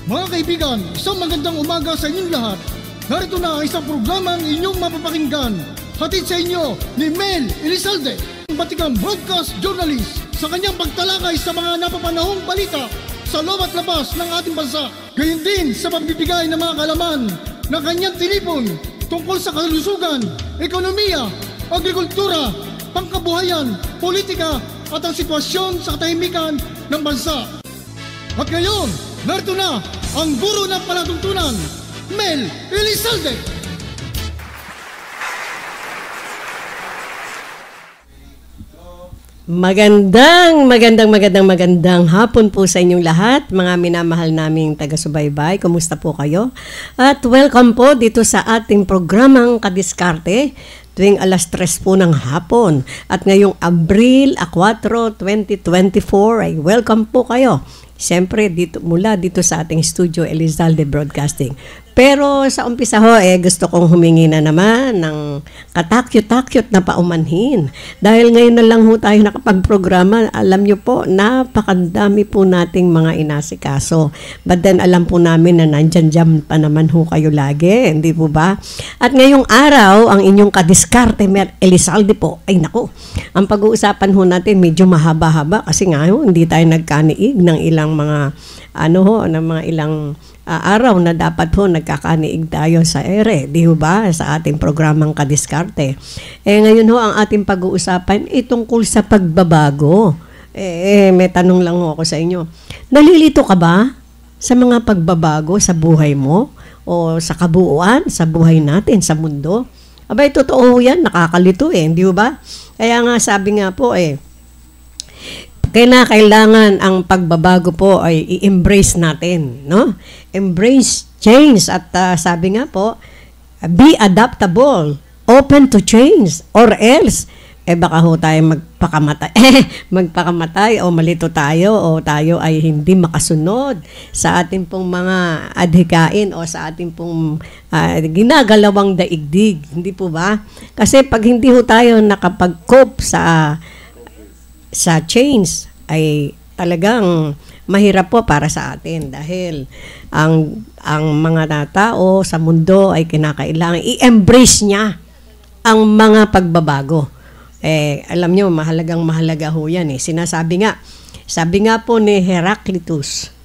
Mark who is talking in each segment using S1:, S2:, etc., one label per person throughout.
S1: Mga kaibigan, isang magandang umaga sa inyong lahat. Narito na ang isang programang inyong mapapakinggan. Hatid sa inyo ni Mel Elizalde, batikang broadcast journalist, sa kanyang pagtalakay sa mga napapanahong balita sa loob at labas ng ating bansa. Gayon din sa pagbibigay ng mga kaalaman ng kanyang tinipon tungkol sa kalusugan, ekonomiya, agrikultura, pangkabuhayan, politika at ang sitwasyon sa katahimikan ng bansa. At ngayon, narito na ang guro ng palatuntunan, Mel Elizalde.
S2: Magandang hapon po sa inyong lahat, mga minamahal naming taga-subaybay. Kumusta po kayo? At welcome po dito sa ating programang Kadiskarte tuwing alas 3 po ng hapon. At ngayong Abril 4, 2024 ay welcome po kayo. Siyempre, mula dito sa ating studio, Elizalde Broadcasting. Pero sa umpisa ho, gusto kong humingi na naman ng katakyot-takyot na paumanhin. Dahil ngayon na lang ho tayo nakapag-programa, alam nyo po, napakandami po nating mga inasikaso. But then alam po namin na nandyan pa naman ho kayo lagi, hindi po ba? At ngayong araw, ang inyong kadiskarte, Elizalde po, ay naku, ang pag-uusapan ho natin medyo mahaba-haba kasi nga ho, hindi tayo nagkaniig ng ilang mga ilang araw na dapat ho nagkakaniig tayo sa ere, di ba? Sa ating programang Kadiskarte. Ngayon ho ang ating pag-uusapan tungkol sa pagbabago. May tanong lang ho ako sa inyo. Nalilito ka ba sa mga pagbabago sa buhay mo o sa kabuuan, sa buhay natin, sa mundo? Abay, totoo yan, nakakalito di ba? Kaya nga sabi nga po kailangan ang pagbabago po ay i-embrace natin, no? Embrace change at sabi nga po, be adaptable, open to change, or else baka ho tayo magpakamatay o malito tayo o tayo ay hindi makasunod sa ating pong mga adhikain o sa ating pong ginagalawang daigdig, hindi po ba? Kasi pag hindi ho tayo nakapag-cope sa change ay talagang mahirap po para sa atin dahil ang mga tao sa mundo ay kinakailangan i-embrace niya ang mga pagbabago. Alam nyo, mahalaga ho yan Sabi nga po ni Heraclitus,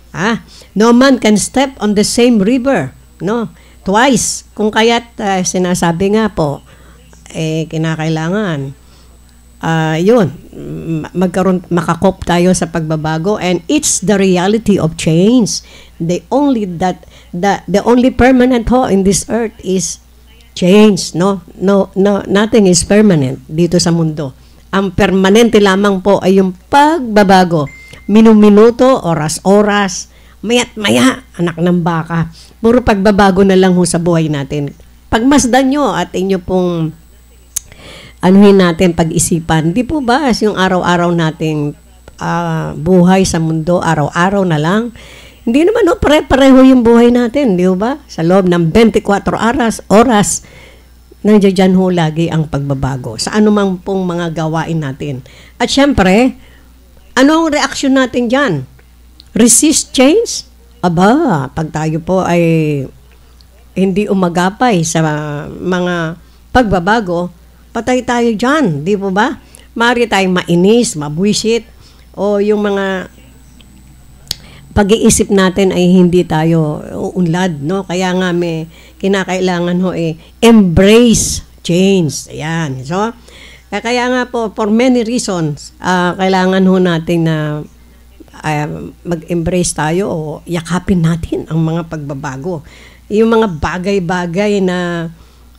S2: no man can step on the same river, no? Twice. Kung kaya't sinasabi nga po, kinakailangan makakop tayo sa pagbabago, and it's the reality of change. The only permanent in this earth is change, no, nothing is permanent dito sa mundo. Ang permanente lamang po ay yung pagbabago, minuminuto, oras-oras, mayat-maya, anak ng baka. Puro pagbabago na lang ho sa buhay natin. Pagmasdan nyo at inyo pong anuhin natin pag-isipan. Di po ba yung araw-araw nating buhay sa mundo, araw-araw na lang? Hindi naman pare-pareho yung buhay natin, di ba? Sa loob ng 24 oras, nandiyan ho lagi ang pagbabago sa anumang pong mga gawain natin. At syempre, anong reaksyon natin dyan? Resist change? Aba, pag tayo po ay hindi umagapay sa mga pagbabago, patay tayo dyan, di po ba? Maaari tayong mainis, mabwisit, o yung mga pag-iisip natin ay hindi tayo unlad, no? Kaya nga may kinakailangan embrace change. Ayan. So, kaya nga po, for many reasons, kailangan ho natin na mag-embrace tayo o yakapin natin ang mga pagbabago. Yung mga bagay-bagay na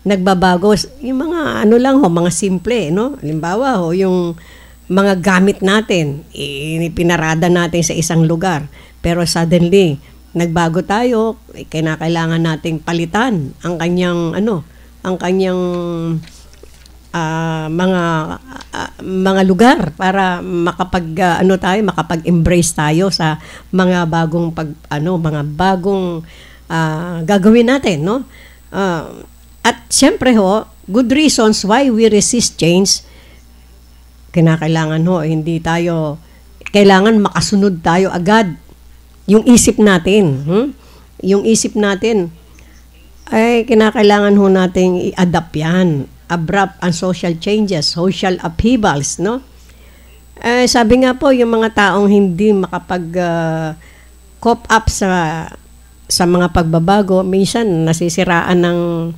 S2: nagbabago, yung mga mga simple, no? Halimbawa yung mga gamit natin, pinarada natin sa isang lugar, pero suddenly nagbago tayo, kinakailangan nating palitan ang kanyang mga lugar para makapag-embrace tayo sa mga bagong gagawin natin, no? At siyempre good reasons why we resist change. Kinakailangan kailangan makasunod tayo agad yung isip natin. Yung isip natin, ay kinakailangan ho nating i-adapt yan. Abrupt and social changes, social upheavals, no? Sabi nga po, yung mga taong hindi makapag-cope up sa mga pagbabago, minsan nasisiraan ng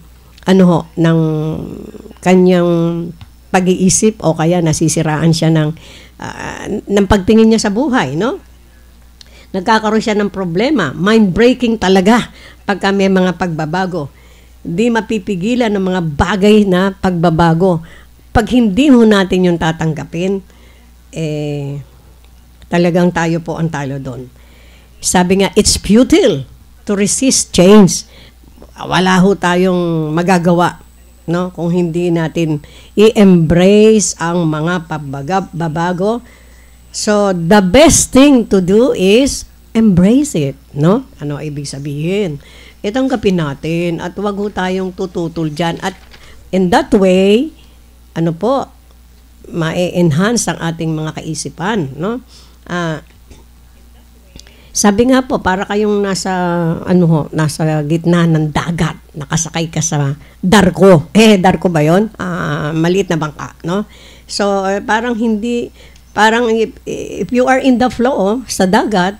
S2: ng kanyang pag-iisip o kaya nasisiraan siya ng pagtingin niya sa buhay, no? Nagkakaroon siya ng problema, mind-breaking talaga pagka may mga pagbabago. Di mapipigilan ng mga bagay na pagbabago. Pag hindi ho natin yung tatanggapin, talagang tayo po ang talo doon. Sabi nga, it's futile to resist change. Wala ho tayong magagawa, no? Kung hindi natin i-embrace ang mga pagbabago. So, the best thing to do is embrace it, no? Ano ibig sabihin? Itanggapin natin at wag ho tayong tututol dyan. At in that way, ma-enhance ang ating mga kaisipan, no? Sabi nga po, para kayong nasa gitna ng dagat, nakasakay ka sa darko. Darko ba 'yon? Maliit na bangka, no? So, parang if you are in the flow sa dagat,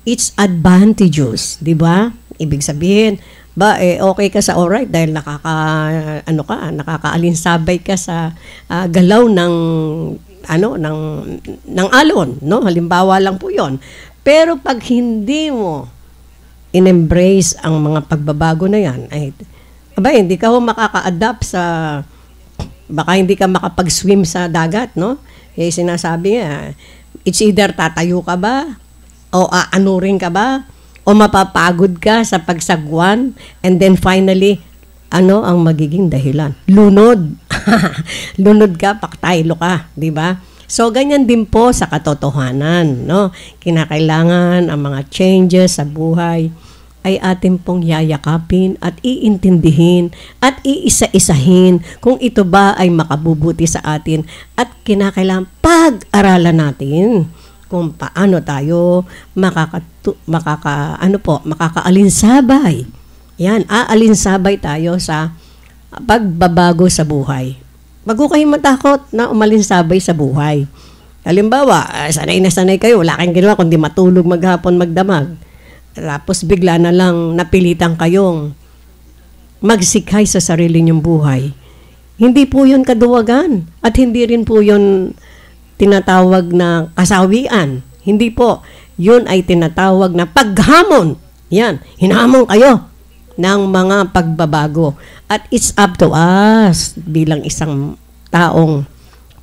S2: it's advantageous, 'di ba? Ibig sabihin, okay ka sa alright dahil nakakaalinsabay ka sa galaw ng alon, no? Halimbawa lang po 'yon. Pero pag hindi mo in-embrace ang mga pagbabago na 'yan, hindi ka makaka-adapt baka hindi ka makapag-swim sa dagat, no? Sinasabi nga, it's either tatayo ka ba o aanurin ka ba o mapapagod ka sa pagsagwan, and then finally, ang magiging dahilan? Lunod. Lunod ka, paktaylo ka, di ba? So, ganyan din po sa katotohanan, no? Kinakailangan ang mga changes sa buhay ay atin pong yayakapin at iintindihin at iisa-isahin kung ito ba ay makabubuti sa atin, at kinakailangan pag-aralan natin kung paano tayo makakaalinsabay. Yan, aalinsabay tayo sa pagbabago sa buhay. Wag ko kayong matakot na umalinsabay sa buhay. Halimbawa, sanay na sanay kayo, wala kayong ginawa kundi matulog maghapon, magdamag. Tapos bigla na lang napilitan kayong magsikay sa sarili niyong buhay. Hindi po yun kaduwagan at hindi rin po yun tinatawag na kasawian. Hindi po. Yun ay tinatawag na paghamon. Yan. Hinamon kayo ng mga pagbabago. At it's up to us bilang isang taong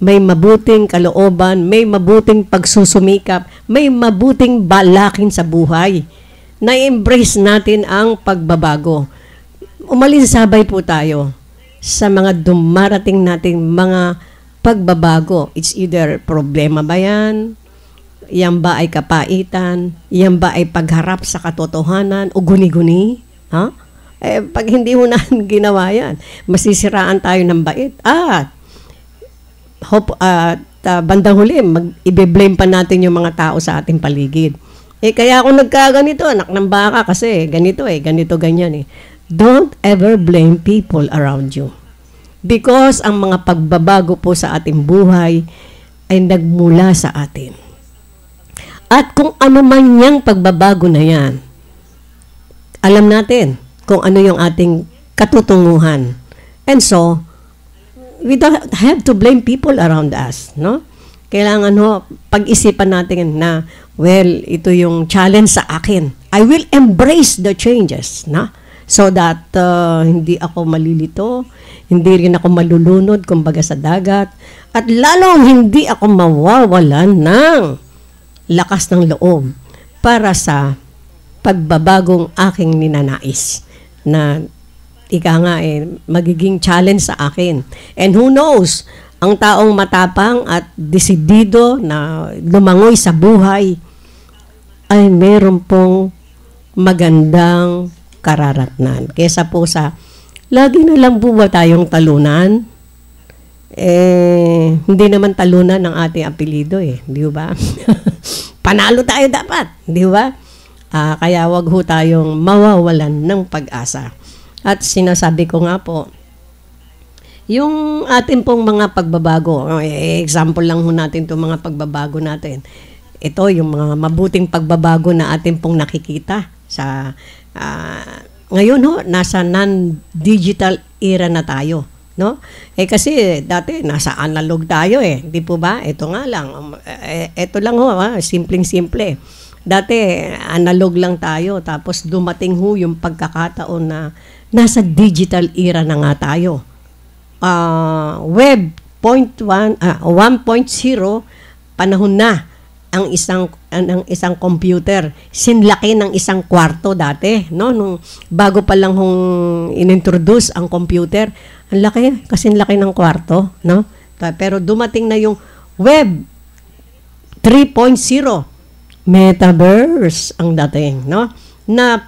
S2: may mabuting kalooban, may mabuting pagsusumikap, may mabuting balakin sa buhay. Na-embrace natin ang pagbabago. Umalinsabay po tayo sa mga dumarating nating mga pagbabago. It's either problema ba yan? Yan ba ay kapaitan? Yan ba ay pagharap sa katotohanan o guni-guni? Pag hindi mo na ginawa yan, masisiraan tayo ng bait. Bandang huli, i-blame pa natin yung mga tao sa ating paligid. Kaya ako nagkaganito, anak ng baka kasi ganito ganyan. Don't ever blame people around you. Because ang mga pagbabago po sa ating buhay ay nagmula sa atin. At kung ano man yung pagbabago na yan, alam natin kung ano yung ating katutunguhan. And so, we don't have to blame people around us, no? Kailangan pag-isipan natin na, ito yung challenge sa akin. I will embrace the changes, na? So that hindi ako malilito, hindi rin ako malulunod, kumbaga sa dagat, at lalong hindi ako mawawalan ng lakas ng loob para sa pagbabagong aking ninanais na magiging challenge sa akin. And who knows, ang taong matapang at desidido na lumangoy sa buhay ay meron pong magandang kararatnan. Kesa po sa lagi na lang po ba tayong talunan? Hindi naman talunan ng ating apelido di ba? Panalo tayo dapat, di ba? Kaya wag ho tayong mawawalan ng pag-asa. At sinasabi ko nga po, yung ating pong mga pagbabago, example lang ho natin itong mga pagbabago natin. Ito yung mga mabuting pagbabago na ating pong nakikita sa ngayon ho, nasa non-digital era na tayo, no? Kasi dati nasa analog tayo di po ba? Ito nga lang, ito lang ho, simpleng-simple. Dati analog lang tayo, tapos dumating ho yung pagkakataon na nasa digital era na nga tayo. Web 1.0 panahon na ang isang computer. Sinlaki ng isang kwarto dati, no? Nung bago pa lang hong inintroduce ang computer, ang laki, kasing laki ng kwarto, no? Pero dumating na yung Web 3.0, Metaverse ang dating, no? Na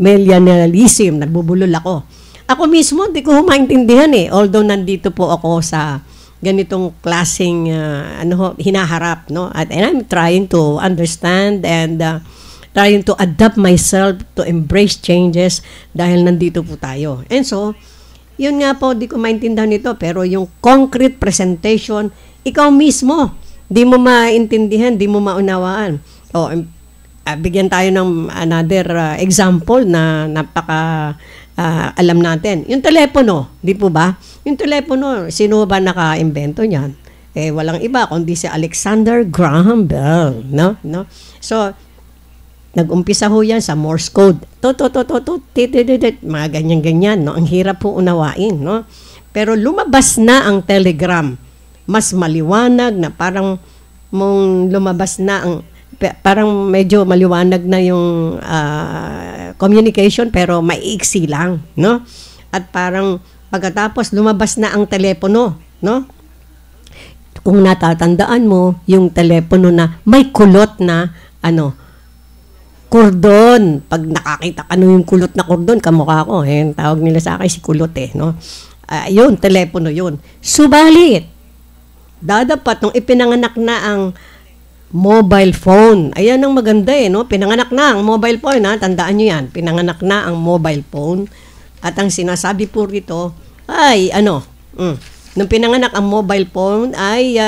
S2: millennialism, nagbubulol ako. Ako mismo, di ko maintindihan although nandito po ako sa ganitong klaseng hinaharap, no? And I'm trying to understand and trying to adapt myself to embrace changes dahil nandito po tayo. And so, yun nga po, di ko maintindihan ito, pero yung concrete presentation, ikaw mismo, di mo maintindihan, di mo maunawaan. Bigyan tayo ng another example na napaka alam natin. Yung telepono, di po ba? Yung telepono, sino ba naka-invento niyan? Walang iba kundi si Alexander Graham Bell, no? So, nag-umpisa ho yan sa Morse code. Mga ganyan-ganyan, no? Ang hirap po unawain, no? Pero lumabas na ang telegram. Mas maliwanag na parang lumabas na ang parang medyo maliwanag na yung communication pero maiiksi lang, no? At parang pagkatapos lumabas na ang telepono, no? Kung natatandaan mo, yung telepono na may kulot na kordon. Pag nakakita ka yung kulot na kordon, kamukha ko, tawag nila sa akin si kulot no? Yun, telepono yun. Subalit, dadapat nung ipinanganak na ang mobile phone. Ayan ang maganda no? Pinanganak na ang mobile phone, tandaan nyo yan. Pinanganak na ang mobile phone. At ang sinasabi po rito ay nung pinanganak ang mobile phone ay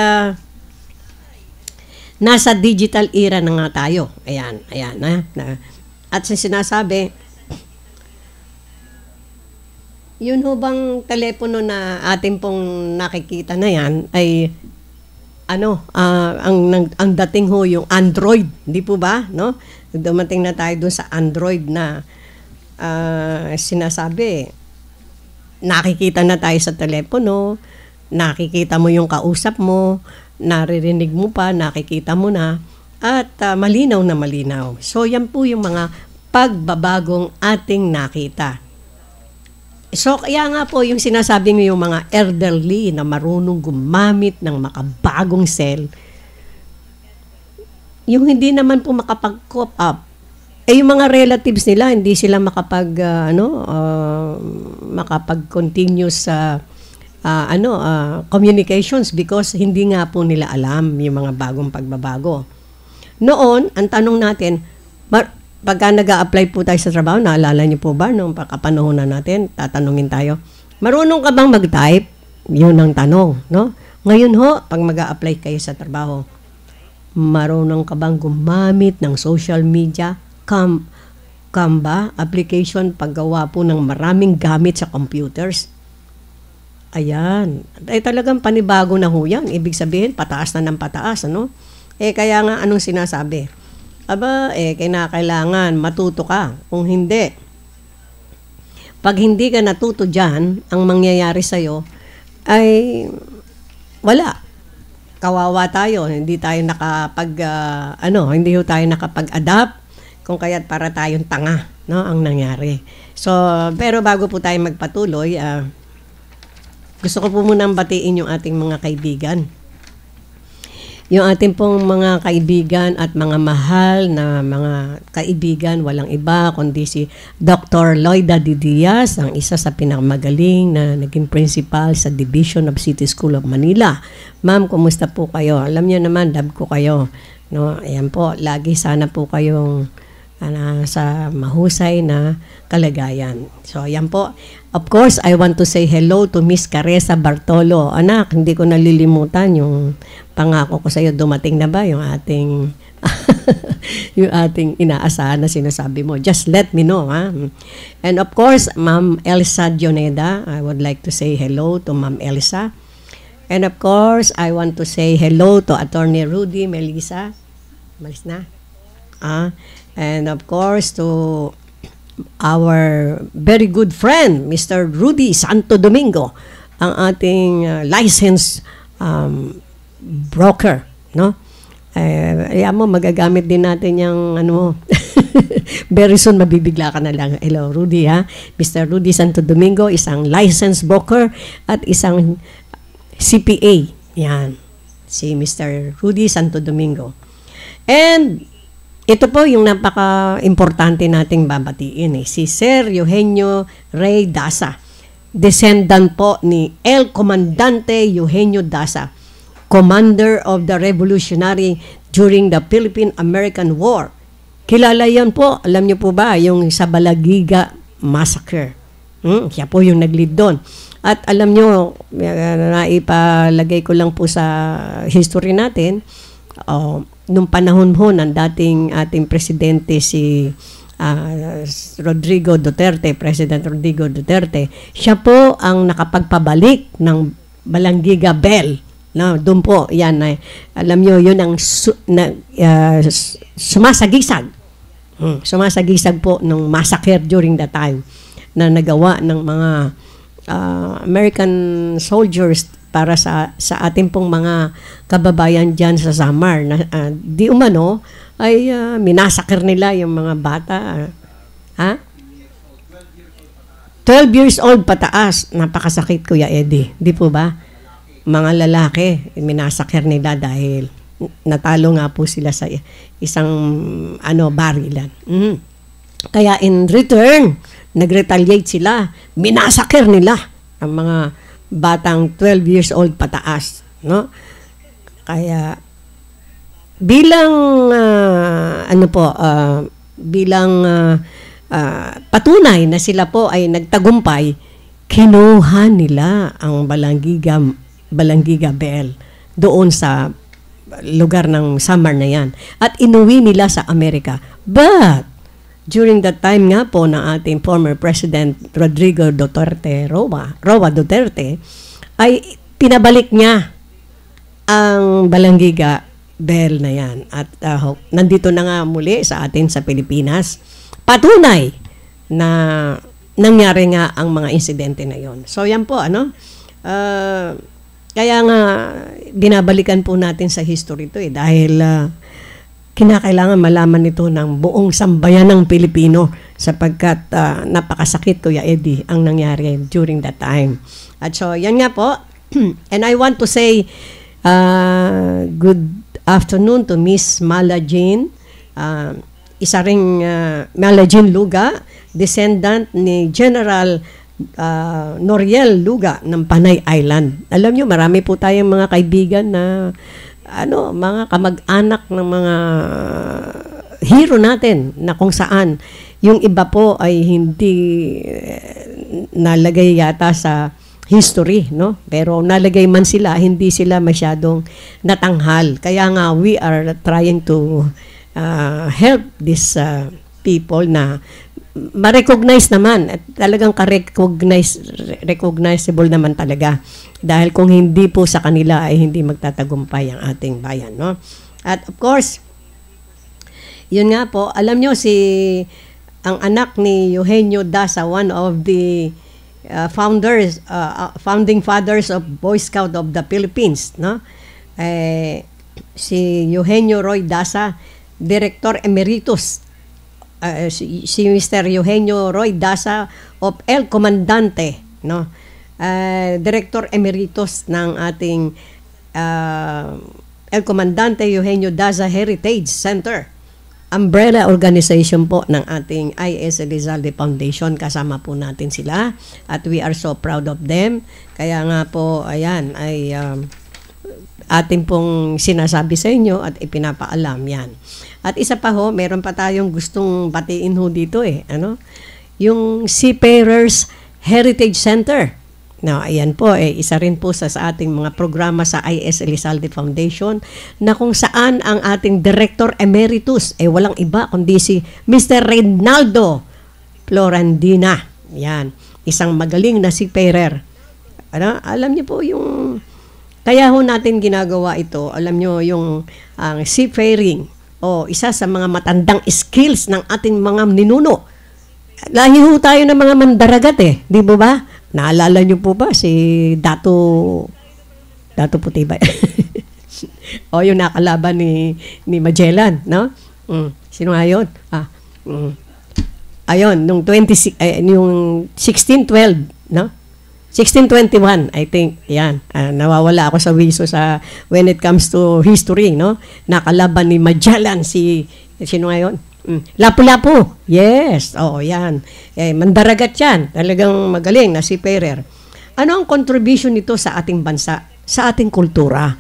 S2: nasa digital era na nga tayo. Ayan. At sinasabi, yun ho bang telepono na ating pong nakikita na yan ay ang dating ho yung Android, di po ba, no? Dumating na tayo dun sa Android na sinasabi, nakikita na tayo sa telepono, nakikita mo yung kausap mo, naririnig mo pa, nakikita mo na, at malinaw na malinaw. So, yan po yung mga pagbabagong ating nakita. So, kaya nga po yung sinasabi ng yung mga elderly na marunong gumamit ng makabagong cell, yung hindi naman po makapag-cope up, yung mga relatives nila, hindi sila makapag-continue sa communications because hindi nga po nila alam yung mga bagong pagbabago. Noon, ang tanong natin, pagka nag-a-apply po tayo sa trabaho, naalala niyo po ba nung pagkapanahon na natin, tatanungin tayo, marunong ka bang mag-type? Yun ang tanong, no? Ngayon ho, pag mag-a-apply kayo sa trabaho, marunong ka bang gumamit ng social media, Canva, application, paggawa po ng maraming gamit sa computers? Ayan. Talagang panibago na ho yan. Ibig sabihin, pataas na ng pataas, ano? Kaya nga, anong sinasabi? Kinakailangan matuto ka. Kung hindi, pag hindi ka natuto dyan, ang mangyayari sa'yo ay wala. Kawawa tayo. Hindi tayo hindi tayo nakapag-adapt. Kung kaya't para tayong tanga, no, ang nangyari. So, pero bago po tayo magpatuloy, gusto ko po munang batiin yung ating mga kaibigan. Yung ating pong mga kaibigan at mga mahal na mga kaibigan, walang iba kundi si Dr. Loida D. Diaz, ang isa sa pinakamagaling na naging principal sa Division of City School of Manila. Ma'am, kumusta po kayo? Alam niyo naman, love ko kayo. No, ayan po, lagi sana po kayong sa mahusay na kalagayan. So, ayan po. Of course, I want to say hello to Miss Caressa Bartolo. Anak, hindi ko nalilimutan yung pangako ko sa iyo. Dumating na ba yung ating yung ating inaasahan na sinasabi mo? Just let me know, ha? And of course, Ma'am Elsa Dioneda. I would like to say hello to Ma'am Elsa. And of course, I want to say hello to Attorney Rudy Melissa. Malis na? And of course, to our very good friend, Mr. Rudy Santo Domingo, ang ating licensed broker, no? Ayan mo, magagamit din natin yung ano, very soon mabibigla ka na lang. Hello, Rudy, ha? Mr. Rudy Santo Domingo, isang licensed broker at isang CPA. Yan, si Mr. Rudy Santo Domingo. And ito po yung napaka-importante nating babatiin, si Sir Eugenio Rey Daza, descendant po ni El Comandante Eugenio Daza, commander of the revolutionary during the Philippine-American War. Kilala yan po, alam niyo po ba, yung sa Balagiga Massacre. Siya po yung nag-lead doon. At alam niyo, naipalagay ko lang po sa history natin, nung panahon ho ng dating ating presidente si Rodrigo Duterte, President Rodrigo Duterte, siya po ang nakapagpabalik ng Balangiga Bell. No, doon po, yan, alam nyo, yun ang sumasagisag. Sumasagisag po ng massacre during that time na nagawa ng mga American soldiers para sa ating pong mga kababayan dyan sa Samar. Di umano, ay minasakir nila yung mga bata. 12 years old pataas. Napakasakit, Kuya Eddie. Di po ba? Mga lalaki, minasakir nila dahil natalo nga po sila sa isang barilan. Kaya in return, nag-retaliate sila. Minasakir nila ang mga batang 12 years old pataas, no? Kaya bilang patunay na sila po ay nagtagumpay, kinuha nila ang Balangiga Bell doon sa lugar ng Samar na yan at inuwi nila sa Amerika. But during that time nga po ng ating former President Rodrigo Duterte, Roa Duterte, ay pinabalik niya ang Balangiga Bell na yan. At nandito na nga muli sa atin sa Pilipinas. Patunay na nangyari nga ang mga insidente na yon. So yan po, kaya nga binabalikan po natin sa history ito dahil kinakailangan malaman ito ng buong sambayan ng Pilipino sapagkat napakasakit, Kuya Eddie, ang nangyari during that time. At so, yan nga po. And I want to say good afternoon to Miss Mala Jane. Isa ring Mala Jane Luga, descendant ni General Noriel Luga ng Panay Island. Alam nyo, marami po tayong mga kaibigan na mga kamag-anak ng mga hero natin na kung saan yung iba po ay hindi nalagay yata sa history, no? Pero nalagay man sila, hindi sila masyadong natanghal. Kaya nga we are trying to help these people na ma-recognize naman at talagang recognizable naman talaga dahil kung hindi po sa kanila ay hindi magtatagumpay ang ating bayan, no? At of course, yun nga po, alam nyo ang anak ni Eugenio Daza, one of the founding fathers of Boy Scout of the Philippines, no? Si Eugenio Roy Daza, Director Emeritus, si Mr. Eugenio Roy Daza of El Comandante, no? Director Emeritus ng ating El Comandante Eugenio Daza Heritage Center. Umbrella organization po ng ating I.S. Elizalde Foundation. Kasama po natin sila at we are so proud of them. Kaya nga po, ayan, ay ating pong sinasabi sa inyo at ipinapaalam yan. At isa pa ho, meron pa tayong gustong batiin ho dito yung Seafarers Heritage Center. Now, ayan po, isa rin po sa ating mga programa sa I.S. Elizalde Foundation na kung saan ang ating Director Emeritus, walang iba kundi si Mr. Reynaldo Florandina. Yan, isang magaling na seafarer. Alam niyo po yung, kaya ho natin ginagawa ito, alam niyo yung seafaring, isa sa mga matandang skills ng ating mga ninuno. Lahi ho tayo ng mga mandaragat di ba? Naalala niyo po ba si Dato Putibay? Yung nakalaban ni Magellan, no? Sino nga yun? Ayun, yung 1612, no? 1621, I think, yan. Nawawala ako sa wiso when it comes to history, no? Nakalaban ni Magellan sino nga yun? Lapu-Lapu. Yes. Yan. Mandaragat yan. Talagang magaling na seafarer. Ano ang contribution nito sa ating bansa? Sa ating kultura?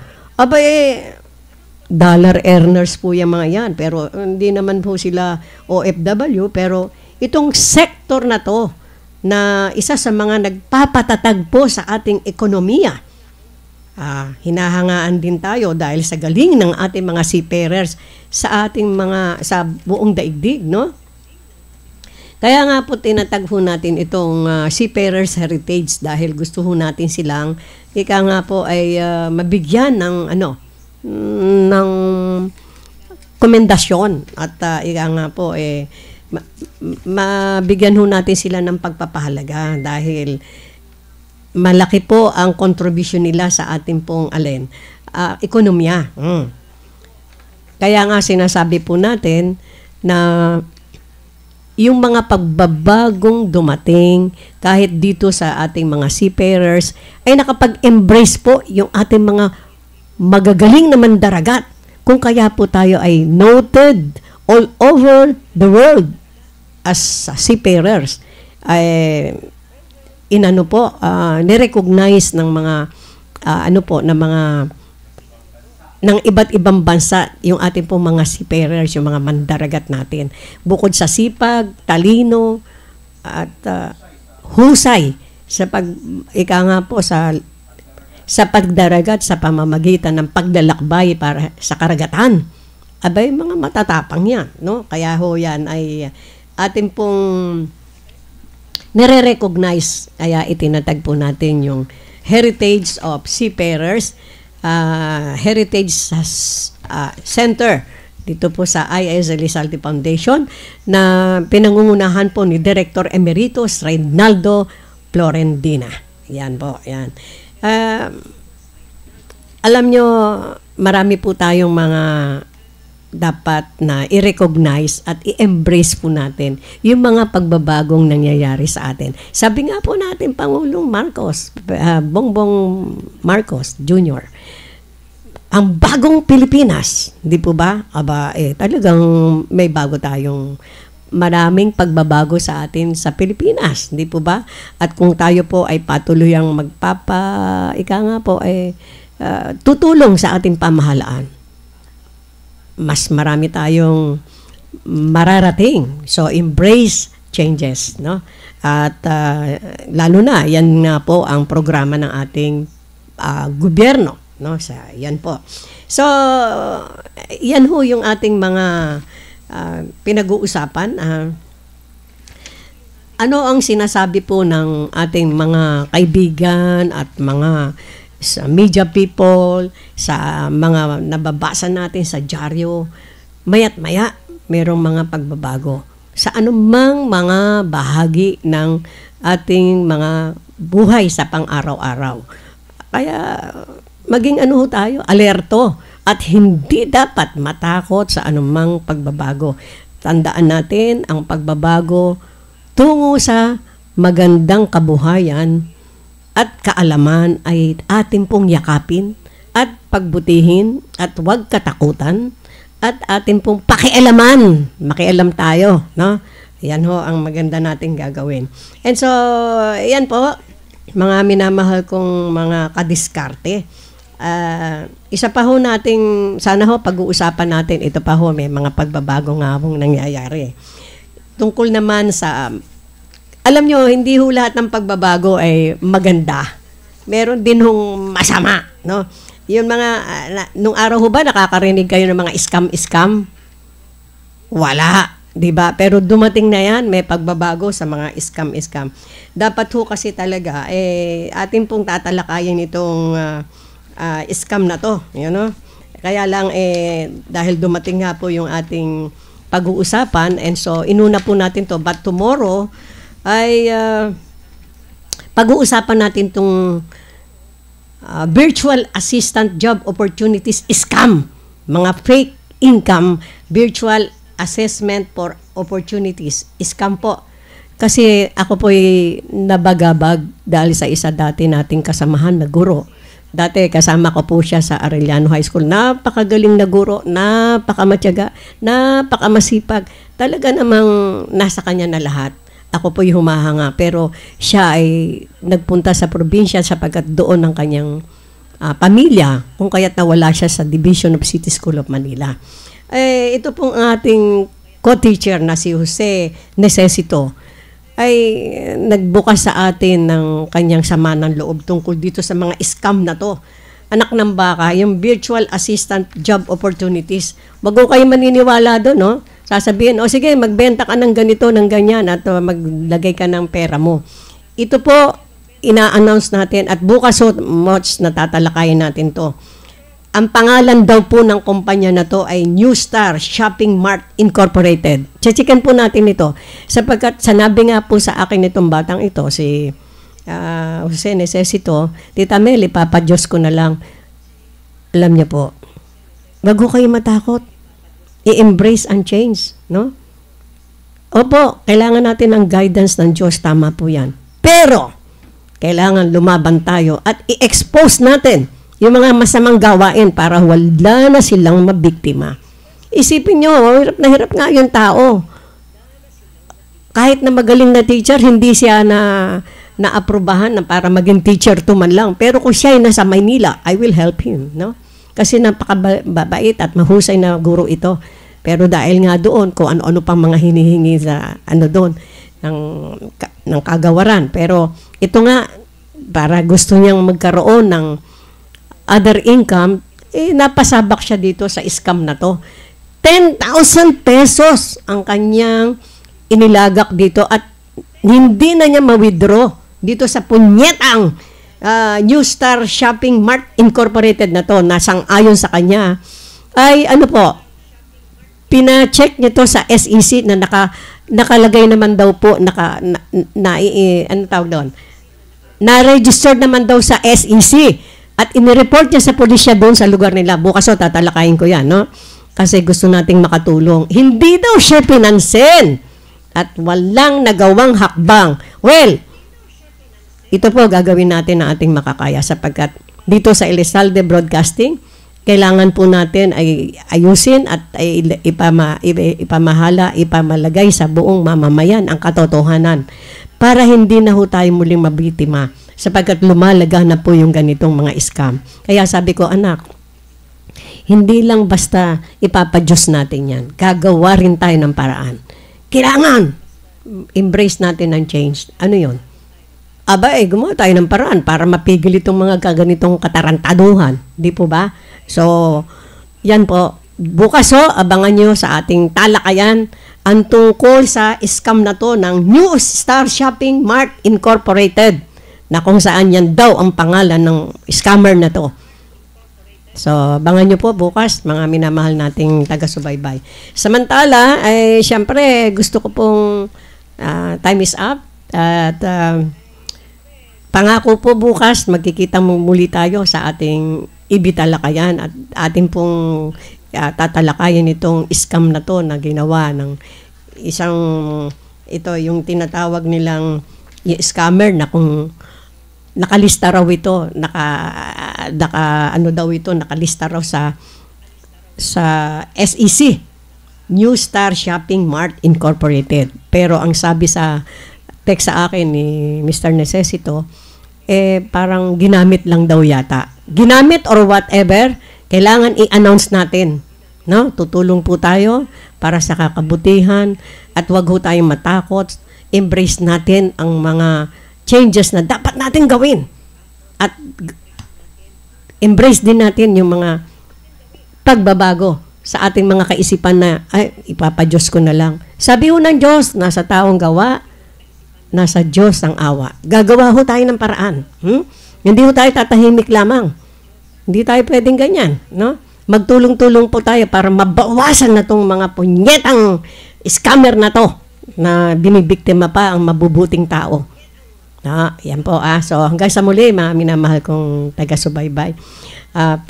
S2: Dollar earners po yung mga yan. Pero hindi naman po sila OFW. Pero itong sector na to, na isa sa mga nagpapatatag po sa ating ekonomiya. Hinahangaan din tayo dahil sa galing ng ating mga seafarers sa buong daigdig, no? Kaya nga po tinatag ho natin itong Seafarers Heritage dahil gusto ho natin silang mabigyan ng ng komendasyon at mabigyan ho natin sila ng pagpapahalaga dahil malaki po ang contribution nila sa ating pong ekonomiya. Kaya nga sinasabi po natin na yung mga pagbabagong dumating kahit dito sa ating mga seafarers ay nakapag-embrace po yung ating mga magagaling na mandaragat. Kung kaya po tayo ay noted all over the world as seafarers. Nirecognize ng mga ng iba't ibang bansa yung ating pong mga seafarers, yung mga mandaragat natin. Bukod sa sipag, talino at husay sa sa pagdaragat sa pamamagitan ng paglalakbay para sa karagatan. Mga matatapang yan, no? Kaya ho yan ay ating pong nire-recognize, kaya itinatag po natin yung Heritage of Seafarers Heritage Center dito po sa I.S. Elizalde Foundation na pinangungunahan po ni Director Emeritus Reynaldo Florandina. Yan po, yan. Alam nyo, marami po tayong mga dapat na i-recognize at i-embrace po natin yung mga pagbabagong nangyayari sa atin. Sabi nga po natin, Pangulong Marcos, Bongbong Marcos Jr., ang bagong Pilipinas, di po ba? Talagang may bago tayong maraming pagbabago sa atin sa Pilipinas, di po ba? At kung tayo po ay patuloy ang tutulong sa ating pamahalaan, mas marami tayong mararating. So, embrace changes, no? At lalo na, yan nga po ang programa ng ating gobyerno, no? Yan po. So, yan ho yung ating mga pinag-uusapan. Ano ang sinasabi po ng ating mga kaibigan at mga sa media people, sa mga nababasa natin sa dyaryo, maya't maya, merong mga pagbabago sa anumang mga bahagi ng ating mga buhay sa pang-araw-araw. Kaya maging tayo, alerto at hindi dapat matakot sa anumang pagbabago. Tandaan natin ang pagbabago tungo sa magandang kabuhayan at kaalaman ay ating pong yakapin at pagbutihin at huwag katakutan at atin pong pakialaman. Makialam tayo, no? Yan ho ang maganda nating gagawin. And so, yan po, mga minamahal kong mga kadiskarte. Isa pa ho nating, sana ho pag-uusapan natin, ito pa ho, may mga pagbabago nga hong nangyayari. Tungkol naman sa, alam nyo, hindi ho lahat ng pagbabago ay maganda. Meron din hong masama, no? Yung mga, nung araw ho ba, nakakarinig kayo ng mga scam-scam? Wala, di ba? Pero dumating na yan, may pagbabago sa mga scam-scam. Dapat ho kasi talaga, atin pong tatalakayin itong scam na to, you know? Kaya lang, dahil dumating nga po yung ating pag-uusapan, and so, inuna po natin to, but tomorrow, ay pag-uusapan natin itong virtual assistant job opportunities scam, mga fake income virtual assessment for opportunities scam po. Kasi ako po ay nabagabag dahil sa isa dati nating kasamahan na guro. Dati kasama ko po siya sa Arellano High School. Napakagaling na guro, napakamatyaga, napakamasipag. Talaga namang nasa kanya na lahat. Ako po yung humahanga, pero siya ay nagpunta sa probinsya sapagkat doon ang kanyang pamilya, kung kaya't nawala siya sa Division of City School of Manila. Ito pong ating co-teacher na si Jose Necesito ay nagbukas sa atin ng kanyang sama ng loob tungkol dito sa mga scam na to. Anak ng baka, yung virtual assistant job opportunities. Wag ko kayo maniniwala doon, no? Sasabihin, o sige, magbenta ka ng ganito, ng ganyan, at maglagay ka ng pera mo. Ito po, ina-announce natin, at bukas much natatalakayin natin to. Ang pangalan daw po ng kumpanya na to ay New Star Shopping Mart Incorporated. Chechikan po natin ito. Sapagkat sanabi nga po sa akin itong batang ito, si Jose Necesito, Tita Mel, ipapadyos ko na lang. Alam niyo po, wag ho kayo matakot. I-embrace and change, no? Opo, kailangan natin ng guidance ng Diyos, tama po yan. Pero, kailangan lumaban tayo at i-expose natin yung mga masamang gawain para wala na silang mabiktima. Isipin nyo, hirap nga yung tao. Kahit na magaling na teacher, hindi siya na-aprobahan na para maging teacher to man lang. Pero kung siya ay nasa Maynila, I will help him, no? Kasi napakabait at mahusay na guro ito. Pero dahil nga doon, kung ano-ano pang mga hinihingi sa doon, ng kagawaran. Pero ito nga, para gusto niyang magkaroon ng other income, napasabak siya dito sa scam na to. 10,000 pesos ang kanyang inilagak dito at hindi na niya ma-withdraw dito sa punyetang New Star Shopping Mart Incorporated na to, nasang-ayon sa kanya, ay ano po, pina-check niya to sa SEC na nakalagay naman daw po, ano tawag doon? Na-registered naman daw sa SEC at inireport niya sa pulisya doon sa lugar nila. Bukas tatalakayin ko yan, no? Kasi gusto nating makatulong. Hindi daw siya pinansin at walang nagawang hakbang. Well, ito po gagawin natin na ating makakaya sapagkat dito sa Elizalde Broadcasting, kailangan po natin ay ayusin at ay ipamahala, ipamalagay sa buong mamamayan ang katotohanan para hindi na ho tayo muling mabiktima sapagkat lumalaga na po yung ganitong mga scam. Kaya sabi ko, anak, hindi lang basta ipapadyos natin yan. Gagawa rin tayo ng paraan. Kailangan embrace natin ang change. Ano yon? Aba, gumawa tayo ng paraan para mapigil itong mga kaganitong katarantaduhan. Di po ba? So, yan po. Bukas abangan nyo sa ating talakayan ang tungkol sa scam na to ng New Star Shopping Mart Incorporated na kung saan yan daw ang pangalan ng scammer na to. So, abangan nyo po bukas, mga minamahal nating taga-subaybay. Samantala, syempre, gusto ko pong time is up at pangako po bukas, magkikita muli tayo sa ating ibitalakayan at ating pong tatalakayin itong scam na to na ginawa ng ito yung tinatawag nilang scammer na kung nakalista raw ito, nakalista raw sa SEC, New Star Shopping Mart Incorporated. Pero ang sabi sa text sa akin ni Mr. Necesito, parang ginamit lang daw yata. Ginamit or whatever, kailangan i-announce natin. No? Tutulong po tayo para sa kakabutihan at wag ho tayong matakot. Embrace natin ang mga changes na dapat natin gawin. At embrace din natin yung mga pagbabago sa ating mga kaisipan na, ipapadyos ko na lang. Sabi ho ng Diyos, nasa taong gawa, nasa Diyos ang awa. Gagawa ho tayo ng paraan. Hindi ho tayo tatahimik lamang. Hindi tayo pwedeng ganyan. No? Magtulong-tulong po tayo para mabawasan na tong mga punyetang scammer na to na binibiktima pa ang mabubuting tao. Yan po. So hanggang sa muli, mga minamahal kong taga-subaybay.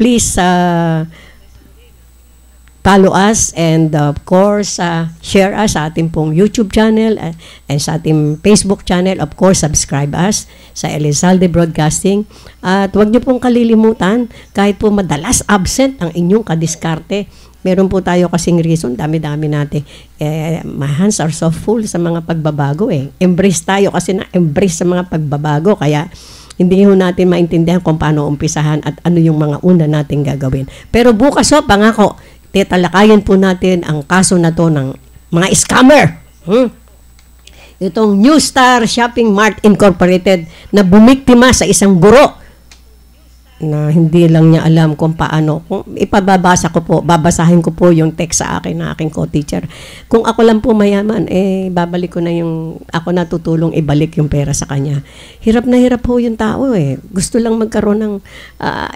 S2: Please follow us and of course share us sa ating pong YouTube channel and sa ating Facebook channel. Of course, subscribe us sa Elizalde Broadcasting. At huwag niyo pong kalilimutan, kahit po madalas absent ang inyong kadiskarte, meron po tayo kasing reason, dami-dami natin. My hands are so full sa mga pagbabago Embrace tayo kasi na-embrace sa mga pagbabago. Kaya hindi ho natin maintindihan kung paano umpisahan at ano yung mga una natin gagawin. Pero bukas pangako, tatalakayin po natin ang kaso na to ng mga scammer. Itong New Star Shopping Mart Incorporated na bumiktima sa isang guro na hindi lang niya alam kung paano. Kung babasahin ko po yung text sa akin na aking co-teacher. Kung ako lang po mayaman, babalik ko na ako na tutulong ibalik yung pera sa kanya. Hirap na hirap po yung tao Gusto lang magkaroon ng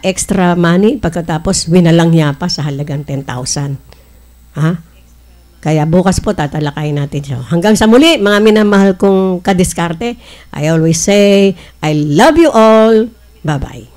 S2: extra money, pagkatapos winalang niya pa sa halagang 10,000. Kaya bukas po tatalakayin natin siya. Hanggang sa muli, mga minamahal kong kadiskarte, I always say, I love you all. Bye-bye.